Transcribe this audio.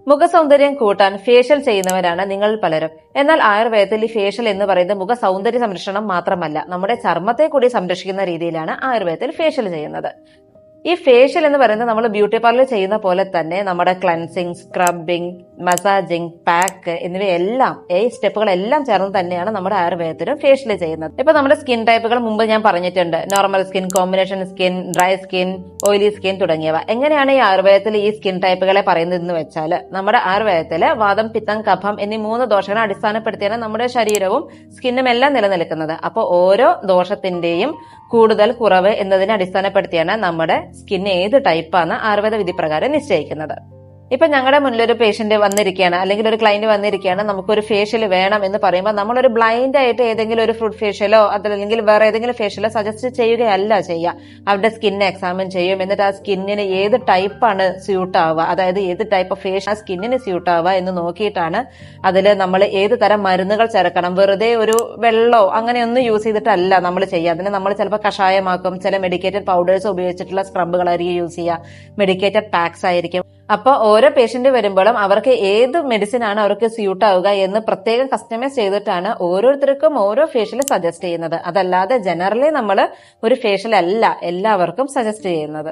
മുഖസൗന്ദര്യം കൂട്ടാൻ ഫേഷ്യൽ ചെയ്യുന്നവരാണ് നിങ്ങൾ പലരും. എന്നാൽ ആയുർവേദത്തിൽ ഈ ഫേഷ്യൽ എന്ന് പറയുന്നത് മുഖ സൗന്ദര്യ സംരക്ഷണം മാത്രമല്ല, നമ്മുടെ ചർമ്മത്തെ കൂടി സംരക്ഷിക്കുന്ന രീതിയിലാണ് ആയുർവേദത്തിൽ ഫേഷ്യൽ ചെയ്യുന്നത്. ഈ ഫേഷ്യൽ എന്ന് പറയുന്നത് നമ്മൾ ബ്യൂട്ടി പാർലർ ചെയ്യുന്ന പോലെ തന്നെ നമ്മുടെ ക്ലൻസിങ്, സ്ക്രബിങ്, മസാജിങ്, പാക്ക് എന്നിവയെല്ലാം ഈ സ്റ്റെപ്പുകളെല്ലാം ചേർന്ന് തന്നെയാണ് നമ്മുടെ ആയുർവേദത്തിലും ഫേഷ്യൽ ചെയ്യുന്നത്. ഇപ്പൊ നമ്മുടെ സ്കിൻ ടൈപ്പുകൾ മുമ്പ് ഞാൻ പറഞ്ഞിട്ടുണ്ട്. Normal skin, combination skin, dry skin, oily skin തുടങ്ങിയവ. എങ്ങനെയാണ് ഈ ആയുർവേദത്തിൽ ഈ സ്കിൻ ടൈപ്പുകളെ പറയുന്നതെന്ന് വെച്ചാൽ, നമ്മുടെ ആയുർവേദത്തില് വാദം, പിത്തം, കഫം എന്നീ 3 ദോഷങ്ങളെ അടിസ്ഥാനപ്പെടുത്തിയാണ് നമ്മുടെ ശരീരവും സ്കിന്നും എല്ലാം നിലനിൽക്കുന്നത്. അപ്പോൾ ഓരോ ദോഷത്തിന്റെയും കൂടുതൽ, കുറവ് എന്നതിനെ അടിസ്ഥാനപ്പെടുത്തിയാണ് നമ്മുടെ സ്കിൻ ഏത് ടൈപ്പാണ് ആയുർവേദ വിധി പ്രകാരം നിശ്ചയിക്കുന്നത്. ഇപ്പൊ ഞങ്ങളുടെ മുന്നിൽ ഒരു പേഷ്യന്റ് വന്നിരിക്കുകയാണ്, അല്ലെങ്കിൽ ഒരു ക്ലയന്റ് വന്നിരിക്കുകയാണ്, നമുക്കൊരു ഫേഷ്യൽ വേണം എന്ന് പറയുമ്പോൾ നമ്മളൊരു ബ്ലൈൻഡ് ആയിട്ട് ഏതെങ്കിലും ഒരു ഫ്രൂട്ട് ഫേഷ്യലോ അതല്ലെങ്കിൽ വേറെ ഏതെങ്കിലും ഫേഷ്യലോ സജസ്റ്റ് ചെയ്യുകയല്ല ചെയ്യുക. അവരുടെ സ്കിന്നെ എക്സാമിൻ ചെയ്യും. എന്നിട്ട് ആ സ്കിന്നിന് ഏത് ടൈപ്പാണ് സ്യൂട്ട് ആവുക, അതായത് ഏത് ടൈപ്പ് ഓഫ് ഫേഷ്യൽ ആ സ്കിന്നിന് സ്യൂട്ട് ആവുക എന്ന് നോക്കിയിട്ടാണ് അതിൽ നമ്മൾ ഏത് തരം മരുന്നുകൾ ചേർക്കണം. വെറുതെ ഒരു വെള്ളോ അങ്ങനെയൊന്നും യൂസ് ചെയ്തിട്ടല്ല നമ്മൾ ചെയ്യുക. അതിന് നമ്മൾ ചിലപ്പോൾ കഷായമാക്കും, ചില മെഡിക്കേറ്റഡ് പൗഡേഴ്സ് ഉപയോഗിച്ചിട്ടുള്ള സ്ക്രബുകളായിരിക്കും യൂസ് ചെയ്യുക, മെഡിക്കേറ്റഡ് പാക്സ് ആയിരിക്കും. അപ്പൊ ഓരോ പേഷ്യന്റ് വരുമ്പോഴും അവർക്ക് ഏത് മെഡിസിൻ ആണ് അവർക്ക് സ്യൂട്ട് ആവുക എന്ന് പ്രത്യേകം കസ്റ്റമൈസ് ചെയ്തിട്ടാണ് ഓരോരുത്തർക്കും ഓരോ ഫേഷ്യൽ സജസ്റ്റ് ചെയ്യുന്നത്. അതല്ലാതെ ജനറലി നമ്മൾ ഒരു ഫേഷ്യൽ അല്ല എല്ലാവർക്കും സജസ്റ്റ് ചെയ്യുന്നത്.